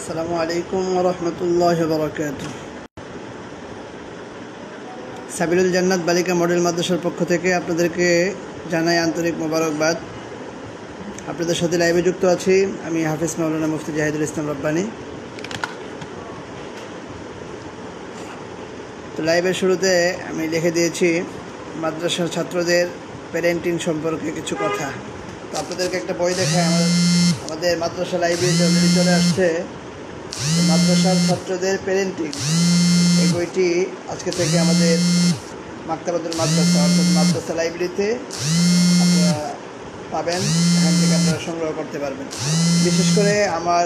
আসসালামু আলাইকুম ওয়া রাহমাতুল্লাহি ওয়া বারাকাতুহু। সাবিলুল জান্নাত বালিকা মডেল মাদ্রাসার পক্ষ থেকে আপনাদেরকে জানাই আন্তরিক মোবারকবাদ। আপনাদের সাথে লাইভে যুক্ত আছি আমি হাফেজ মাওলানা মুফতি জাহিদুল ইসলাম রব্বানী। তো লাইভের শুরুতে আমি লিখে দিয়েছি মাদ্রাসার ছাত্রদের প্যারেন্টিং সম্পর্কে কিছু কথা। তো আপনাদেরকে একটা বই দেখায় আমাদের মাদ্রাসা লাইব্রেরিতে অলরেডি চলে আসছে মাদ্রাসার ছাত্রদের প্যারেন্টিং। এই বইটি আজকে থেকে আমাদের মাকতাবাতুল মাদ্রাসা অর্থাৎ মাদ্রাসা লাইব্রেরিতে আপনারা পাবেন, এখান থেকে আপনারা সংগ্রহ করতে পারবেন। বিশেষ করে আমার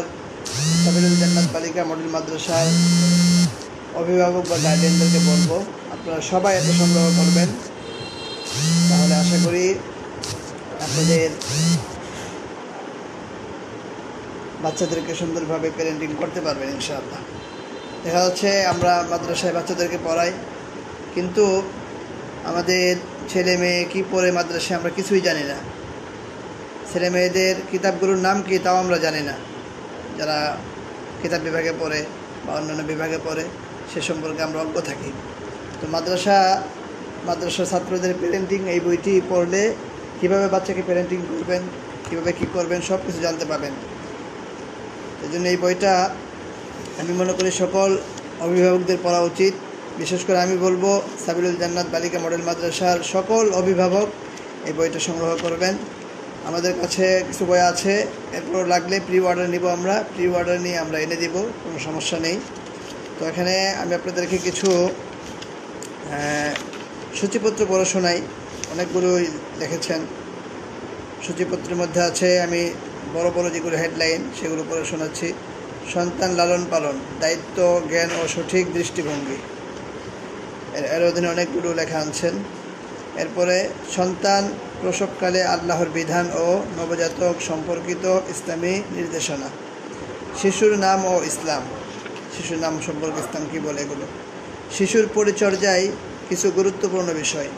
সাবিলুল জান্নাত বালিকা মডেল মাদ্রাসার অভিভাবক বা গার্ডিয়ানদেরকে বলবো আপনারা সবাই এত সংগ্রহ করবেন, তাহলে আশা করি আপনাদের বাচ্চাদেরকে সুন্দরভাবে প্যারেন্টিং করতে পারবেন ইনশাআল্লাহ। দেখা যাচ্ছে আমরা মাদ্রাসায় বাচ্চাদেরকে পড়াই, কিন্তু আমাদের ছেলে মেয়ে কী পড়ে মাদ্রাসায় আমরা কিছুই জানি না। ছেলে মেয়েদের কিতাবগুলোর নাম কী তাও আমরা জানি না। যারা কিতাব বিভাগে পড়ে বা অন্যান্য বিভাগে পড়ে সে সম্পর্কে আমরা অজ্ঞ থাকি। তো মাদ্রাসার ছাত্রদের প্যারেন্টিং এই বইটি পড়লে কীভাবে বাচ্চাকে প্যারেন্টিং করবেন, কীভাবে কী করবেন সব কিছু জানতে পাবেন। এই জন্য এই বইটা আমি মনে করি সকল অভিভাবকদের পড়া উচিত। বিশেষ করে আমি বলবো সাবিলুল জান্নাত বালিকা মডেল মাদ্রাসার সকল অভিভাবক এই বইটা সংগ্রহ করবেন। আমাদের কাছে কিছু বই আছে, এরপর লাগলে প্রি অর্ডার নিব, আমরা প্রি অর্ডার নিয়ে আমরা এনে দিব, কোনো সমস্যা নেই। তো এখানে আমি আপনাদেরকে কিছু সূচিপত্র পড়ে শোনাই। অনেকগুলোই লিখেছেন সূচিপত্রের মধ্যে আছে, আমি বড় বড় যেগুলো হেডলাইন সেগুলো পড়ে শোনাচ্ছি। সন্তান লালন পালন, দায়িত্ব, জ্ঞান ও সঠিক দৃষ্টিভঙ্গি, এর অধীনে অনেকগুলো লেখা আনছেন। এরপরে সন্তান প্রসবকালে আল্লাহর বিধান ও নবজাতক সম্পর্কিত ইসলামী নির্দেশনা, শিশুর নাম ও ইসলাম, শিশুর নাম সম্পর্কে ইসলাম কী বলে এগুলো, শিশুর পরিচর্যায় কিছু গুরুত্বপূর্ণ বিষয়,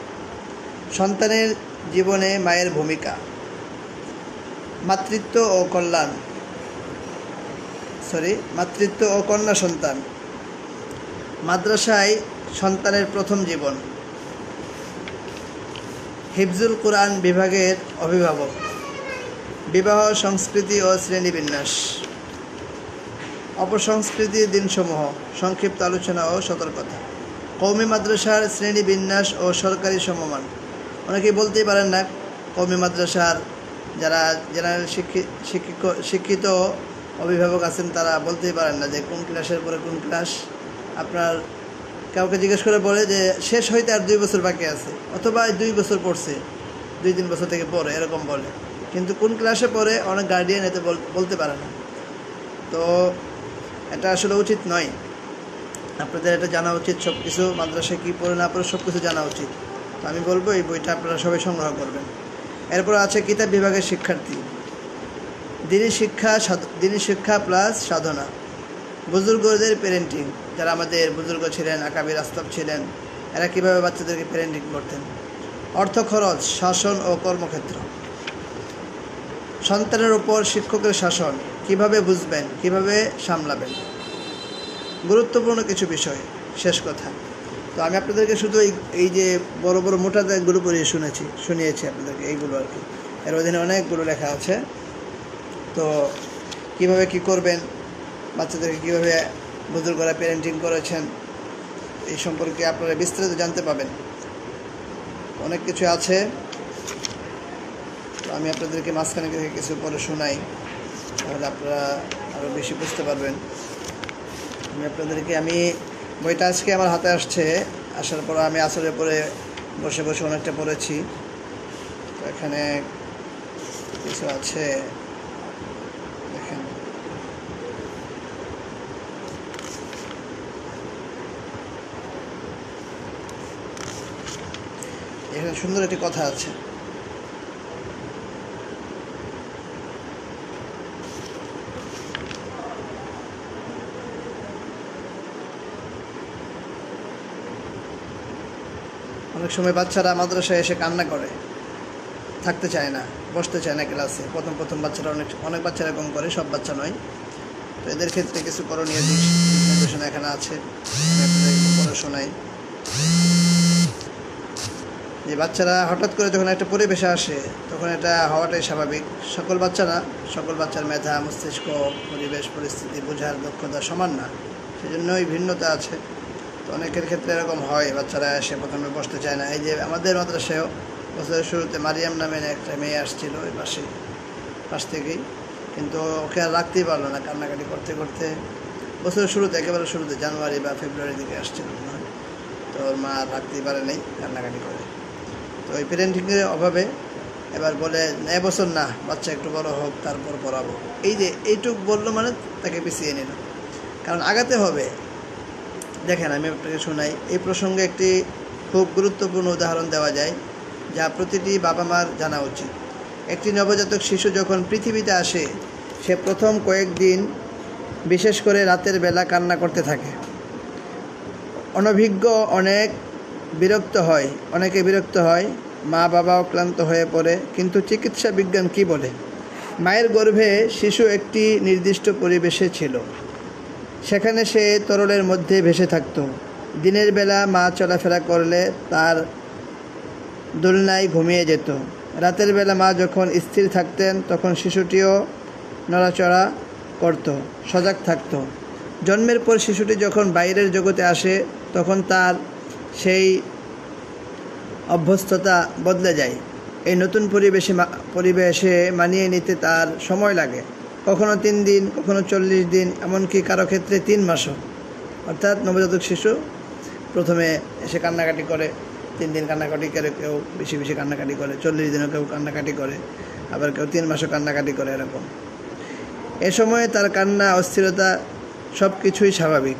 সন্তানের জীবনে মায়ের ভূমিকা, মাতৃত্ব ও কন্যা সন্তান, মাদ্রাসায় সন্তানের প্রথম জীবন, হিফজুল কুরআন বিভাগের অভিভাবক, বিবাহ সংস্কৃতি ও শ্রেণীবিন্যাস, অপসংস্কৃতির দিনসমূহ, সংক্ষিপ্ত আলোচনা ও সতর্কতা, কওমি মাদ্রাসার শ্রেণীবিন্যাস ও সরকারি সমমান। অনেকেই বলতেই পারেন না, কওমি মাদ্রাসার যারা জেনারেল শিক্ষিত অভিভাবক আছেন তারা বলতেই পারেন না যে কোন ক্লাসের পরে কোন ক্লাস। আপনার কাউকে জিজ্ঞেস করে বলে যে শেষ হইতে আর 2 বছর বাকি আছে, অথবা 2 বছর পড়ছে, 2-3 বছর থেকে পড়ে এরকম বলে, কিন্তু কোন ক্লাসে পড়ে অনেক গার্ডিয়ান এতে বলতে পারে না। তো এটা আসলে উচিত নয়। আপনাদের এটা জানা উচিত, সব কিছু মাদ্রাসায় কী পড়ে না পড়ে সব কিছু জানা উচিত। তো আমি বলবো এই বইটা আপনারা সবাই সংগ্রহ করবেন। এরপর আছে কিতাব বিভাগের শিক্ষার্থী, দিনী শিক্ষা প্লাস সাধনা, বুজুর্গদের প্যারেন্টিং, যারা আমাদের বুজুর্গ ছিলেন, আকাবির আসলাফ ছিলেন, এরা কীভাবে বাচ্চাদেরকে প্যারেন্টিং করতেন, অর্থ খরচ, শাসন ও কর্মক্ষেত্র, সন্তানের উপর শিক্ষকের শাসন, কিভাবে বুঝবেন, কিভাবে সামলাবেন, গুরুত্বপূর্ণ কিছু বিষয়, শেষ কথা। তো আমি আপনাদেরকে শুধু এই যে বড় বড় মোটা দাগগুলো পড়িয়ে শুনিয়েছি আপনাদেরকে, এইগুলো আর কি। এর অধীনে অনেকগুলো লেখা আছে। তো কিভাবে কি করবেন, বাচ্চাদেরকে কীভাবে বুজুর্গরা প্যারেন্টিং করেছেন এই সম্পর্কে আপনারা বিস্তারিত জানতে পাবেন। অনেক কিছু আছে, তো আমি আপনাদেরকে মাঝখানে থেকে কিছু পড়ে শোনাই, তাহলে আপনারা আরও বেশি বুঝতে পারবেন। আমি বইটা আজকে আমার হাতে আসার পর আমি আসরের পরে বসে বসে অনেকটা পড়েছি। তো এখানে কিছু আছে দেখেন, এখানে সুন্দর একটি কথা আছে। অনেক সময় বাচ্চারা মাদ্রাসায় এসে কান্না করে, থাকতে চায় না, বসতে চায় না ক্লাসে। প্রথম বাচ্চারা অনেক বাচ্চা এরকম করে, সব বাচ্চা নয়। তো এদের ক্ষেত্রে কিছু করণীয় দিক নির্দেশনা এখানে আছে, আমি আপনাদের পড়ে শোনাই। যে বাচ্চারা হঠাৎ করে যখন একটা পরিবেশে আসে তখন এটা হওয়াটাই স্বাভাবিক। সকল বাচ্চা না, সকল বাচ্চার মেধা, মস্তিষ্ক, পরিবেশ পরিস্থিতি বোঝার দক্ষতা সমান না, সেজন্যই ভিন্নতা আছে। তো অনেকের ক্ষেত্রে এরকম হয়, বাচ্চারা এসে প্রথমে বসতে চায় না। এই যে আমাদের মাদ্রাসায়ও বছরের শুরুতে মারিয়াম নামে একটা মেয়ে আসছিল ওই পাশ থেকেই, কিন্তু ওকে আর রাখতেই পারলো না, কান্নাকাটি করতে করতে বছরের শুরুতে, একেবারে শুরুতে জানুয়ারি বা ফেব্রুয়ারি দিকে আসছিল না, তো ওর মা আর রাখতেই পারে নেই, কান্নাকাটি করে। তো ওই প্যারেন্টিংয়ের অভাবে এবার বলে এবছর না, বাচ্চা একটু বড় হোক তারপর পড়াবো। এই যে এইটুক বললো মানে তাকে পিছিয়ে নিল, কারণ আগাতে হবে। দেখেন আমি আপনাকে শোনাই, এই প্রসঙ্গে একটি খুব গুরুত্বপূর্ণ উদাহরণ দেওয়া যায় যা প্রতিটি বাবা মার জানা উচিত। একটি নবজাতক শিশু যখন পৃথিবীতে আসে, সে প্রথম কয়েকদিন বিশেষ করে রাতের বেলা কান্না করতে থাকে। অনভিজ্ঞ অনেকে বিরক্ত হয়, মা বাবাও ক্লান্ত হয়ে পড়ে। কিন্তু চিকিৎসা বিজ্ঞান কি বলে? মায়ের গর্ভে শিশু একটি নির্দিষ্ট পরিবেশে ছিল, সেখানে সে তরলের মধ্যে ভেসে থাকত। দিনের বেলা মা চলাফেরা করলে তার দোলনায় ঘুমিয়ে যেত। রাতের বেলা মা যখন স্থির থাকতেন তখন শিশুটিও নড়াচড়া করত, সজাগ থাকত। জন্মের পর শিশুটি যখন বাইরের জগতে আসে তখন তার সেই অভ্যস্ততা বদলে যায়। এই নতুন পরিবেশে মানিয়ে নিতে তার সময় লাগে, কখনো 3 দিন, কখনো 40 দিন, এমনকি কারো ক্ষেত্রে 3 মাসও। অর্থাৎ নবজাতক শিশু প্রথমে এসে কান্নাকাটি করে, 3 দিন কান্নাকাটি করে, কেউ বেশি বেশি কান্নাকাটি করে, 40 দিনও কেউ কান্নাকাটি করে, আবার কেউ 3 মাসও কান্নাকাটি করে, এরকম। এ সময়ে তার কান্না, অস্থিরতা সব কিছুই স্বাভাবিক।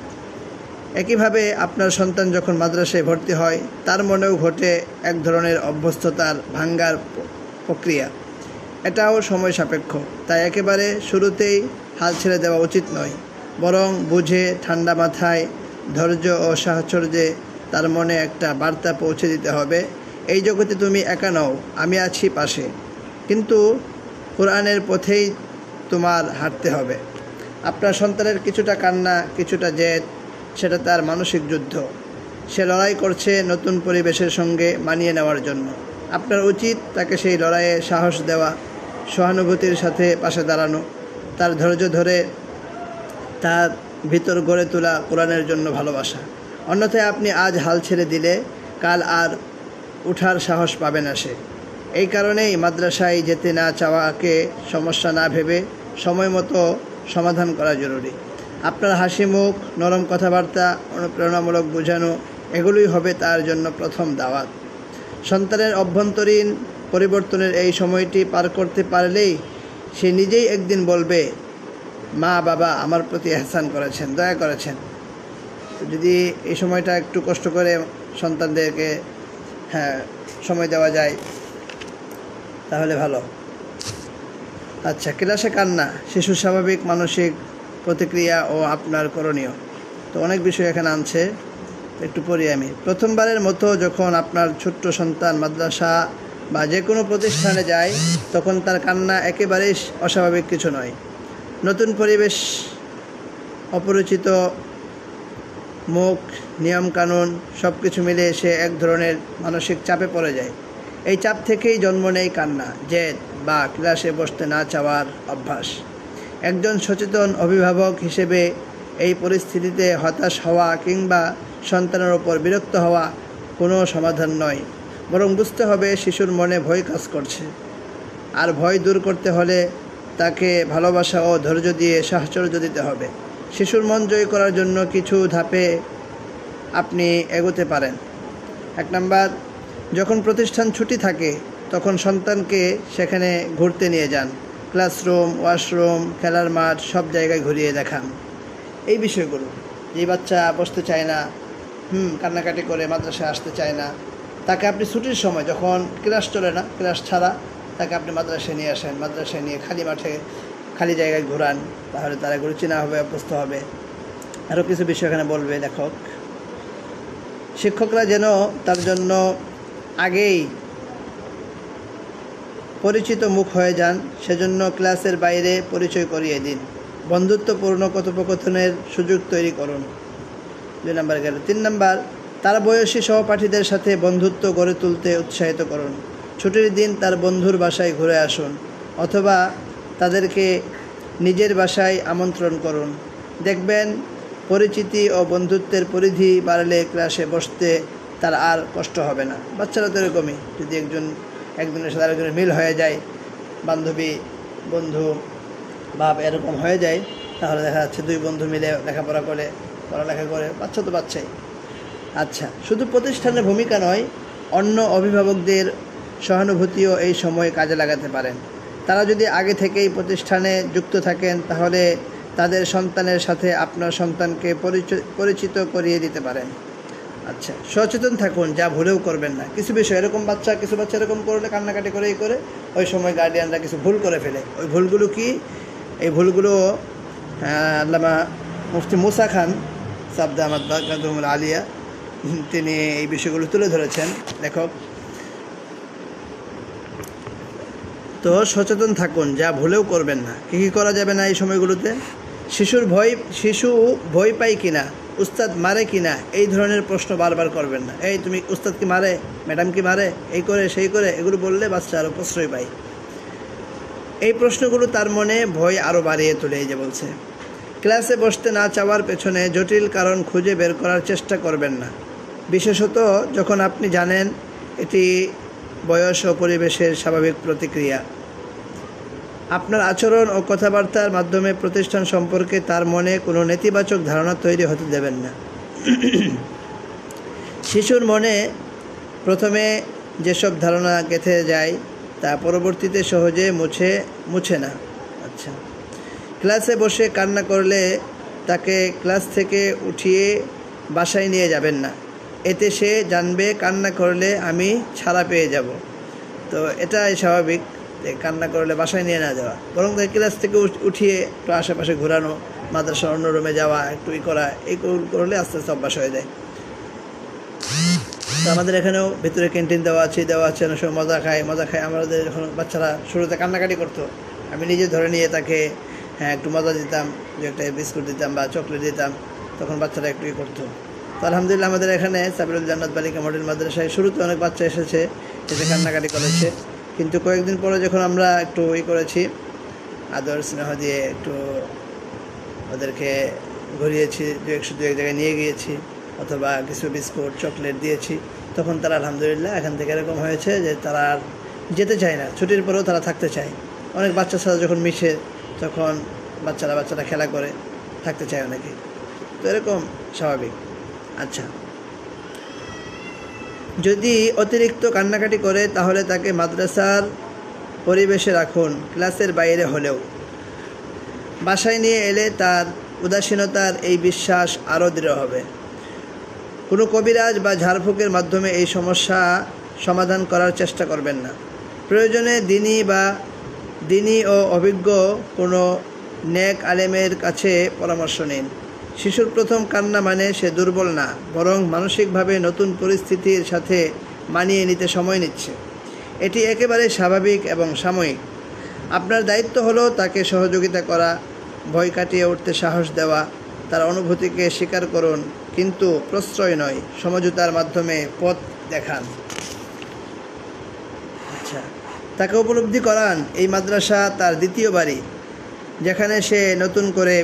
একইভাবে আপনার সন্তান যখন মাদ্রাসায় ভর্তি হয় তার মনেও ঘটে এক ধরনের অভ্যস্ততার ভাঙ্গার প্রক্রিয়া। এটাও সময় সাপেক্ষ, তাই একেবারে শুরুতেই হাল ছেড়ে দেওয়া উচিত নয়, বরং বুঝে ঠান্ডা মাথায় ধৈর্য ও সাহচর্যে তার মনে একটা বার্তা পৌঁছে দিতে হবে, এই জগতে তুমি একা নও, আমি আছি পাশে। কিন্তু কোরআনের পথেই তোমার হাঁটতে হবে। আপনার সন্তানের কিছুটা কান্না, কিছুটা জেদ, সেটা তার মানসিক যুদ্ধ। সে লড়াই করছে নতুন পরিবেশের সঙ্গে মানিয়ে নেওয়ার জন্য। আপনার উচিত তাকে সেই লড়াইয়ে সাহস দেওয়া, সহানুভূতির সাথে পাশে দাঁড়ানো, তার ধৈর্য ধরে তার ভিতর গড়ে তোলা কোরআনের জন্য ভালোবাসা। অন্যথায় আপনি আজ হাল ছেড়ে দিলে কাল আর উঠার সাহস পাবে না সে। এই কারণেই মাদ্রাসায় যেতে না চাওয়াকে সমস্যা না ভেবে সময় মতো সমাধান করা জরুরি। আপনার হাসি মুখ, নরম কথাবার্তা, অনুপ্রেরণামূলক বোঝানো, এগুলোই হবে তার জন্য প্রথম দাওয়াত। সন্তানের অভ্যন্তরীণ পরিবর্তনের এই সময়টি পার করতে পারলেই সে নিজেই একদিন বলবে, মা বাবা আমার প্রতি এহসান করেছেন, দয়া করেছেন। যদি এই সময়টা একটু কষ্ট করে সন্তানদেরকে সময় দেওয়া যায় তাহলে ভালো। আচ্ছা, ক্লাসে কান্না, শিশুর স্বাভাবিক মানসিক প্রতিক্রিয়া ও আপনার করণীয়। তো অনেক বিষয় এখানে আনছে, একটু পড়ি আমি। প্রথমবারের মতো যখন আপনার ছোট্ট সন্তান মাদ্রাসা বা যে কোনো প্রতিষ্ঠানে যায় তখন তার কান্না একেবারেই অস্বাভাবিক কিছু নয়। নতুন পরিবেশ, অপরিচিত মুখ, নিয়মকানুন সব কিছু মিলে সে এক ধরনের মানসিক চাপে পড়ে যায়। এই চাপ থেকেই জন্ম নেয় কান্না, জেদ বা ক্লাসে বসতে না চাওয়ার অভ্যাস। একজন সচেতন অভিভাবক হিসেবে এই পরিস্থিতিতে হতাশ হওয়া কিংবা সন্তানের ওপর বিরক্ত হওয়া কোনো সমাধান নয়, বরং বুঝতে হবে শিশুর মনে ভয় কাজ করছে। আর ভয় দূর করতে হলে তাকে ভালোবাসা ও ধৈর্য দিয়ে সাহচর্য দিতে হবে। শিশুর মন জয় করার জন্য কিছু ধাপে আপনি এগোতে পারেন। 1 নাম্বার, যখন প্রতিষ্ঠান ছুটি থাকে তখন সন্তানকে সেখানে ঘুরতে নিয়ে যান। ক্লাসরুম, ওয়াশরুম, খেলার মাঠ সব জায়গায় ঘুরিয়ে দেখান। এই বিষয়গুলো, যে বাচ্চা বসতে চায় না, কান্নাকাটি করে মাদ্রাসায় আসতে চায় না, তাকে আপনি ছুটির সময় যখন ক্লাস চলে না, ক্লাস ছাড়া তাকে আপনি মাদ্রাসায় নিয়ে আসেন। মাদ্রাসায় নিয়ে খালি মাঠে, খালি জায়গায় ঘোরান, তাহলে তারা এগুলো চেনা হবে, অভ্যস্ত হবে। আরও কিছু বিষয় এখানে বলবে লেখক। শিক্ষকরা যেন তার জন্য আগেই পরিচিত মুখ হয়ে যান, সেজন্য ক্লাসের বাইরে পরিচয় করিয়ে দিন। বন্ধুত্বপূর্ণ কথোপকথনের সুযোগ তৈরি করুন। 2 নম্বর গেল। 3 নম্বর, তার বয়সী সহপাঠীদের সাথে বন্ধুত্ব গড়ে তুলতে উৎসাহিত করুন। ছুটির দিন তার বন্ধুর বাসায় ঘুরে আসুন অথবা তাদেরকে নিজের বাসায় আমন্ত্রণ করুন। দেখবেন পরিচিতি ও বন্ধুত্বের পরিধি বাড়লে ক্লাসে বসতে তার আর কষ্ট হবে না। বাচ্চারা তো এরকমই, যদি একজনের সাথে আরেকজনের মিল হয়ে যায়, বান্ধবী বন্ধু ভাব এরকম হয়ে যায়, তাহলে দেখা যাচ্ছে 2 বন্ধু মিলে পড়ালেখা করে, বাচ্চা তো বাচ্চাই। আচ্ছা, শুধু প্রতিষ্ঠানের ভূমিকা নয়, অন্য অভিভাবকদের সহানুভূতিও এই সময় কাজে লাগাতে পারেন। তারা যদি আগে থেকেই প্রতিষ্ঠানে যুক্ত থাকেন তাহলে তাদের সন্তানের সাথে আপনার সন্তানকে পরিচিত করিয়ে দিতে পারেন। আচ্ছা, সচেতন থাকুন, যা ভুলেও করবেন না। কিছু বিষয় এরকম কিছু বাচ্চা এরকম করলে কান্নাকাটি করে ওই সময় গার্ডিয়ানরা কিছু ভুল করে ফেলে। ওই ভুলগুলো কি? এই ভুলগুলো আল্লামা মুফতি মুসা খান সাবদা আহমদ বাকাতুল আলিয়া তিনি এই বিষয়গুলো তুলে ধরেছেন, লেখক। তো সচেতন থাকুন, যা ভুলেও করবেন না। কী করা যাবে না এই সময়গুলোতে? শিশু ভয় পায় কিনা, উস্তাদ মারে কিনা, এই ধরনের প্রশ্ন বারবার করবেন না। এই তুমি উস্তাদ কি মারে, ম্যাডাম কি মারে, এই করে সেই করে, এগুলো বললে বাচ্চা আরও প্রশ্রয় পায়। এই প্রশ্নগুলো তার মনে ভয় আরও বাড়িয়ে তোলে। এই যে বলছে, ক্লাসে বসতে না চাওয়ার পেছনে জটিল কারণ খুঁজে বের করার চেষ্টা করবেন না, বিশেষত যখন আপনি জানেন এটি বয়স ও পরিবেশের স্বাভাবিক প্রতিক্রিয়া। আপনার আচরণ ও কথাবার্তার মাধ্যমে প্রতিষ্ঠান সম্পর্কে তার মনে কোনো নেতিবাচক ধারণা তৈরি হতে দেবেন না। শিশুর মনে প্রথমে যেসব ধারণা গেঁথে যায় তা পরবর্তীতে সহজে মুছে না। আচ্ছা, ক্লাসে বসে কান্না করলে তাকে ক্লাস থেকে উঠিয়ে বাসায় নিয়ে যাবেন না। এতে সে জানবে কান্না করলে আমি ছাড়া পেয়ে যাব। তো এটাই স্বাভাবিক, কান্না করলে বাসায় নিয়ে না যাওয়া, বরং তাকে ক্লাস থেকে উঠিয়ে একটু আশেপাশে ঘোরানো, মাদ্রাসার অন্য রুমে যাওয়া, একটু করা, এই করলে আস্তে আস্তে অভ্যাস হয়ে যায়। তো আমাদের এখানেও ভিতরে ক্যান্টিন দেওয়া আছে, অনেক সময় মজা খায়। আমাদের যখন বাচ্চারা শুরুতে কান্নাকাটি করতো, আমি নিজে ধরে নিয়ে তাকে একটু মজা দিতাম, দু একটা বিস্কুট দিতাম বা চকলেট দিতাম, তখন বাচ্চারা একটু করতো। তো আলহামদুলিল্লাহ আমাদের এখানে সাবিরুল জান্নাত বালিকা মডেল মাদ্রাসায় শুরুতে অনেক বাচ্চা এসেছে, এসে কান্নাকাটি করেছে, কিন্তু কয়েকদিন পরে যখন আমরা একটু করেছি, আদর স্নেহ দিয়ে একটু ওদেরকে ঘুরিয়েছি, দু এক জায়গায় নিয়ে গিয়েছি, অথবা কিছু বিস্কুট চকলেট দিয়েছি, তখন তারা আলহামদুলিল্লাহ এখান থেকে এরকম হয়েছে যে তারা আর যেতে চায় না। ছুটির পরেও তারা থাকতে চায়। অনেক বাচ্চার সাথে যখন মিশে, তখন বাচ্চারা খেলা করে থাকতে চায় অনেকে। তো এরকম স্বাভাবিক। আচ্ছা, যদি অতিরিক্ত কান্নাকাটি করে তাহলে তাকে মাদ্রাসার পরিবেশে রাখুন, ক্লাসের বাইরে হলেও। বাসায় নিয়ে এলে তার উদাসীনতার এই বিশ্বাস আরও দৃঢ় হবে। কোনো কবিরাজ বা ঝাড়ফুঁকের মাধ্যমে এই সমস্যা সমাধান করার চেষ্টা করবেন না। প্রয়োজনে দিনী ও অভিজ্ঞ কোনো নেক আলেমের কাছে পরামর্শ নিন। শিশুর প্রথম কান্না মানে সে দুর্বল না, বরং মানসিকভাবে নতুন পরিস্থিতির সাথে মানিয়ে নিতে সময় নিচ্ছে। এটি একেবারে স্বাভাবিক এবং সাময়িক। আপনার দায়িত্ব হলো তাকে সহযোগিতা করা, ভয় কাটিয়ে উঠতে সাহস দেওয়া। তার অনুভূতিকে স্বীকার করুন, কিন্তু প্রশ্রয় নয়, সমঝোতার মাধ্যমে পথ দেখান। আচ্ছা, তাকে উপলব্ধি করান এই মাদ্রাসা তার দ্বিতীয় বাড়ি, যেখানে সে নতুন করে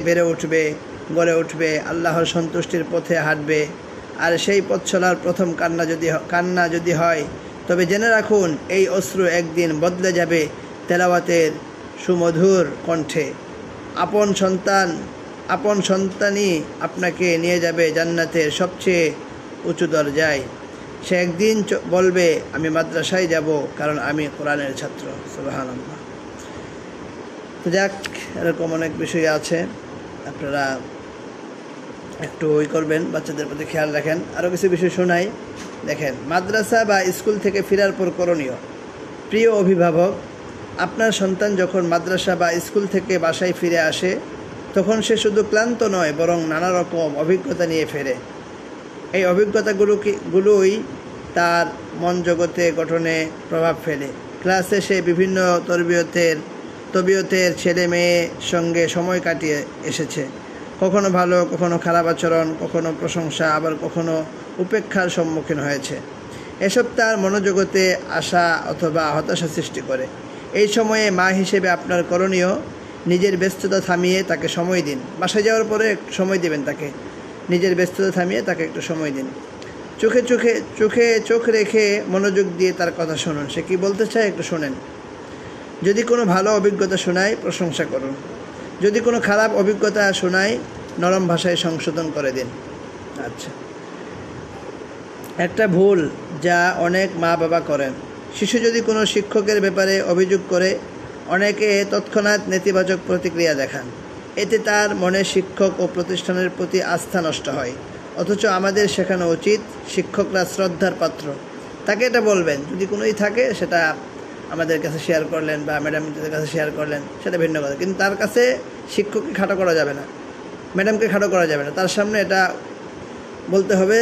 গড়ে উঠবে, আল্লাহর সন্তুষ্টির পথে হাঁটবে। আর সেই পথ চলার প্রথম কান্না যদি হয়, তবে জেনে রাখুন এই অশ্রু একদিন বদলে যাবে তেলাওয়াতের সুমধুর কণ্ঠে। আপন সন্তানই আপনাকে নিয়ে যাবে জান্নাতের সবচেয়ে উঁচু দরজায়। সে একদিন বলবে, আমি মাদ্রাসায় যাব, কারণ আমি কোরআনের ছাত্র। সুবহানাল্লাহ। তো যাক, এরকম অনেক বিষয় আছে, আপনারা একটু করবেন, বাচ্চাদের প্রতি খেয়াল রাখেন। আরও কিছু বিষয় শোনাই, দেখেন। মাদ্রাসা বা স্কুল থেকে ফেরার পর করণীয়। প্রিয় অভিভাবক, আপনার সন্তান যখন মাদ্রাসা বা স্কুল থেকে বাসায় ফিরে আসে, তখন সে শুধু ক্লান্ত নয়, বরং নানা রকম অভিজ্ঞতা নিয়ে ফেরে। এই অভিজ্ঞতাগুলোই তার মন জগতে গঠনে প্রভাব ফেলে। ক্লাসে সে বিভিন্ন তবিয়তের ছেলে মেয়ের সঙ্গে সময় কাটিয়ে এসেছে। কখনো ভালো, কখনো খারাপ আচরণ, কখনো প্রশংসা, আবার কখনো উপেক্ষার সম্মুখীন হয়েছে। এসব তার মনোজগতে আশা অথবা হতাশা সৃষ্টি করে। এই সময়ে মা হিসেবে আপনার করণীয়, নিজের ব্যস্ততা থামিয়ে তাকে সময় দিন। বাসায় যাওয়ার পরে একটু সময় দিবেন তাকে, নিজের ব্যস্ততা থামিয়ে তাকে একটু সময় দিন। চোখে চোখ রেখে মনোযোগ দিয়ে তার কথা শুনুন, সে কী বলতে চায় একটু শোনেন। যদি কোনো ভালো অভিজ্ঞতা শোনায় প্রশংসা করুন, যদি কোনো খারাপ অভিজ্ঞতা শোনায় নরম ভাষায় সংশোধন করে দিন। আচ্ছা, একটা ভুল যা অনেক মা বাবা করেন, শিশু যদি কোনো শিক্ষকের ব্যাপারে অভিযোগ করে অনেকে তৎক্ষণাৎ নেতিবাচক প্রতিক্রিয়া দেখান। এতে তার মনে শিক্ষক ও প্রতিষ্ঠানের প্রতি আস্থা নষ্ট হয়। অথচ আমাদের শেখানো উচিত, শিক্ষকরা শ্রদ্ধার পাত্র, তাকে এটা বলবেন। যদি কোনোই থাকে সেটা আমাদের কাছে শেয়ার করলেন বা ম্যাডামদের কাছে শেয়ার করলেন, সেটা ভিন্ন কথা। কিন্তু তার কাছে শিক্ষককে খাটো করা যাবে না, ম্যাডামকে খাটো করা যাবে না, তার সামনে এটা বলতে হবে,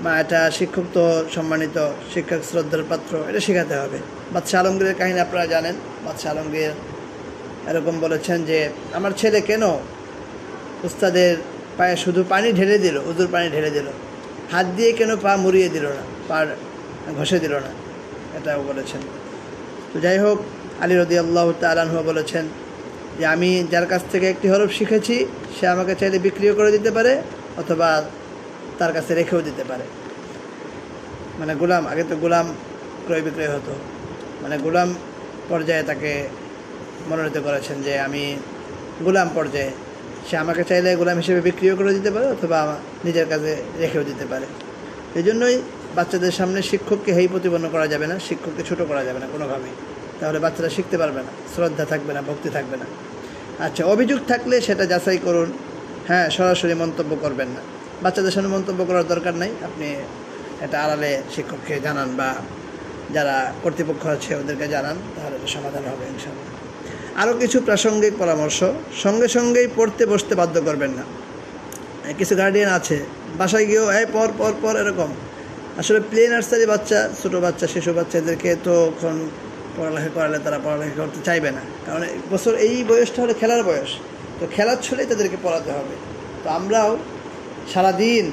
মা এটা শিক্ষক তো সম্মানিত, শিক্ষক শ্রদ্ধার পাত্র, এটা শেখাতে হবে। বাদশাহ আলমগীরের কাহিনী আপনারা জানেন। বাদশাহ আলমগীর এরকম বলেছেন যে আমার ছেলে কেন উস্তাদের পায়ে শুধু পানি ঢেলে দিল, উজুর পানি ঢেলে দিল, হাত দিয়ে কেন পা মুড়িয়ে দিল না, পা ঘষে দিল না, এটাও বলেছেন। তো যাই হোক, আলী রাদিয়াল্লাহু তাআলা আনহু বলেছেন যে আমি যার কাছ থেকে একটি হরফ শিখেছি সে আমাকে চাইলে বিক্রিও করে দিতে পারে অথবা তার কাছে রেখেও দিতে পারে। মানে গোলাম, আগে তো গোলাম ক্রয় বিক্রয় হতো, মানে গোলাম পর্যায়ে তাকে মনোনীত করেছেন যে আমি গোলাম পর্যায়ে, সে আমাকে চাইলে গোলাম হিসেবে বিক্রিও করে দিতে পারে অথবা নিজের কাছে রেখেও দিতে পারে। এই জন্যই বাচ্চাদের সামনে শিক্ষককে হেয় প্রতিপন্ন করা যাবে না, শিক্ষককে ছোট করা যাবে না কোনোভাবেই, তাহলে বাচ্চারা শিখতে পারবে না, শ্রদ্ধা থাকবে না, ভক্তি থাকবে না। আচ্ছা, অভিযোগ থাকলে সেটা যাচাই করুন। হ্যাঁ, সরাসরি মন্তব্য করবেন না, বাচ্চাদের সামনে মন্তব্য করার দরকার নাই, আপনি এটা আড়ালে শিক্ষককে জানান বা যারা কর্তৃপক্ষ আছে ওদেরকে জানান, তাহলে এটা সমাধান হবে ইনশাআল্লাহ। আরও কিছু প্রাসঙ্গিক পরামর্শ, সঙ্গে সঙ্গেই পড়তে বসতে বাধ্য করবেন না। কিছু গার্ডিয়ান আছে বাসায় গিয়েও পর পর পর এরকম। আসলে প্লে নার্সারি বাচ্চা, ছোটো বাচ্চা, শিশু বাচ্চাদেরকে তো এখন পড়ালেখা করালে তারা পড়ালেখা করতে চাইবে না, কারণ বছর এই বয়সটা হলো খেলার বয়স, তো খেলার ছলেই তাদেরকে পড়াতে হবে। তো আমরাও সারাদিন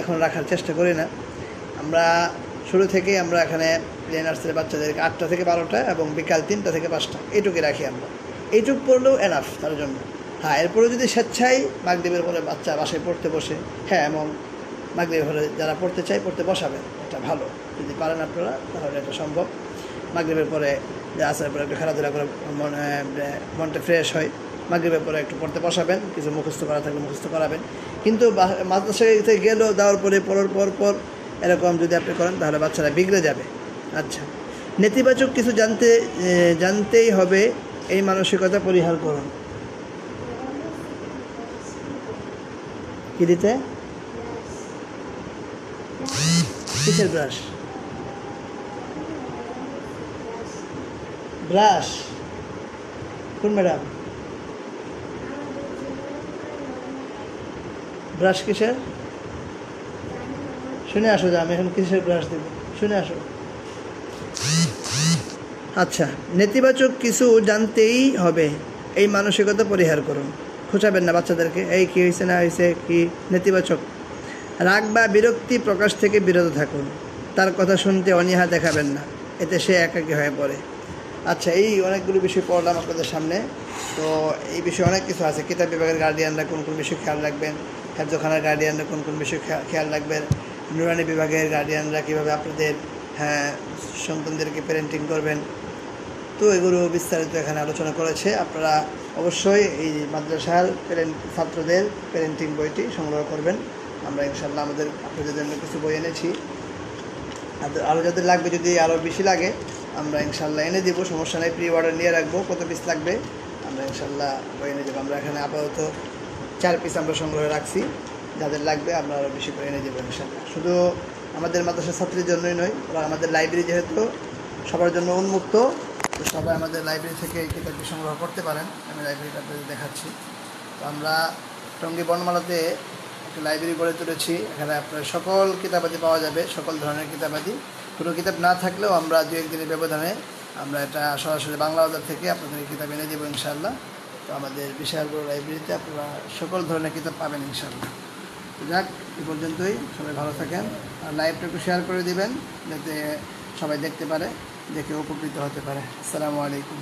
এখন রাখার চেষ্টা করি না। আমরা শুরু থেকেই আমরা এখানে প্লে নার্সারি বাচ্চাদেরকে 8টা থেকে 12টা এবং বিকাল 3টা থেকে 5টা এইটুকু রাখি আমরা। এইটুকু পড়লেও এনাফ তার জন্য। হ্যাঁ, এরপরে যদি স্বেচ্ছায় মাগরিবের পরে বাচ্চা বাসায় পড়তে বসে, হ্যাঁ, এবং মাগরিবের পরে যারা পড়তে চায় পড়তে বসাবেন, এটা ভালো। যদি পারেন আপনারা তাহলে এটা সম্ভব। মাগরিবের পরে যে আসরের পরে একটু খেলাধুলা করে মনটা ফ্রেশ হয়, মাগরিবের পরে একটু পড়তে বসাবেন, কিছু মুখস্থ করা থাকলে মুখস্থ করাবেন। কিন্তু মাদ্রাসায় গেলেও দেওয়ার পরে পড়ার পর এরকম যদি আপনি করেন তাহলে বাচ্চারা বিগড়ে যাবে। আচ্ছা, নেতিবাচক কিছু জানতেই হবে, এই মানসিকতা পরিহার করুন। কি দিতে? কিসের ব্রাশ? ব্রাশ কোন ম্যাডাম? ব্রাশ কিসের? শুনে আসো, যে আমি এখন কিসের ব্রাশ দেব, শুনে আসো। আচ্ছা, নেতিবাচক কিছু জানতেই হবে, এই মানসিকতা পরিহার করুন। খোঁচাবেন না বাচ্চাদেরকে, এই কী হয়েছে না হয়েছে, কি নেতিবাচক। রাগ বা বিরক্তি প্রকাশ থেকে বিরত থাকুন, তার কথা শুনতে অনীহা দেখাবেন না, এতে সে একাকী হয়ে পড়ে। আচ্ছা, এই অনেকগুলো বিষয় পড়লাম আপনাদের সামনে। তো এই বিষয়ে অনেক কিছু আছে। কিতাব বিভাগের গার্ডিয়ানরা কোন কোন বিষয় খেয়াল রাখবেন, হেফজখানার গার্ডিয়ানরা কোন কোন বিষয় খেয়াল রাখবেন, নুরানি বিভাগের গার্ডিয়ানরা কীভাবে আপনাদের সন্তানদেরকে প্যারেন্টিং করবেন, তো এগুলো বিস্তারিত এখানে আলোচনা করেছে। আপনারা অবশ্যই এই মাদ্রাসার ছাত্রদের প্যারেন্টিং বইটি সংগ্রহ করবেন। আমরা ইনশাআল্লাহ আপনাদের জন্য কিছু বই এনেছি, আরও যাদের লাগবে, যদি আরও বেশি লাগে আমরা ইনশাআল্লাহ এনে দেবো, সমস্যা নেই। প্রি অর্ডার নিয়ে রাখবো, কত পিস লাগবে আমরা ইনশাআল্লাহ বই এনে দেবো। আমরা এখানে আপাতত 4 পিস আমরা সংগ্রহে রাখছি, যাদের লাগবে আমরা আরও বেশি করে এনে দেবো ইনশাআল্লাহ। শুধু আমাদের মাদ্রাসার ছাত্রীর জন্যই নয়, ওরা আমাদের লাইব্রেরি যেহেতু সবার জন্য উন্মুক্ত, তো সবাই আমাদের লাইব্রেরি থেকে এই কিতাবটি সংগ্রহ করতে পারেন। আমি লাইব্রেরিটা আপনাদের দেখাচ্ছি। তো আমরা টঙ্গী বনমালাতে একটা লাইব্রেরি গড়ে তুলেছি, এখানে আপনার সকল কিতাবাদি পাওয়া যাবে, সকল ধরনের কিতাবাদি। কোনো কিতাব না থাকলেও আমরা 2-1 দিনের ব্যবধানে আমরা এটা সরাসরি বাংলা বাজার থেকে আপনাদের কিতাব এনে দেবো ইনশাআল্লাহ। তো আমাদের বিশাল বড় লাইব্রেরিতে আপনারা সকল ধরনের কিতাব পাবেন ইনশাআল্লাহ। তো যাক, এই পর্যন্তই। সবাই ভালো থাকেন, আর লাইভটা একটু শেয়ার করে দিবেন যাতে সবাই দেখতে পারে, দেখে উপকৃত হতে পারে। আসসালামু আলাইকুম।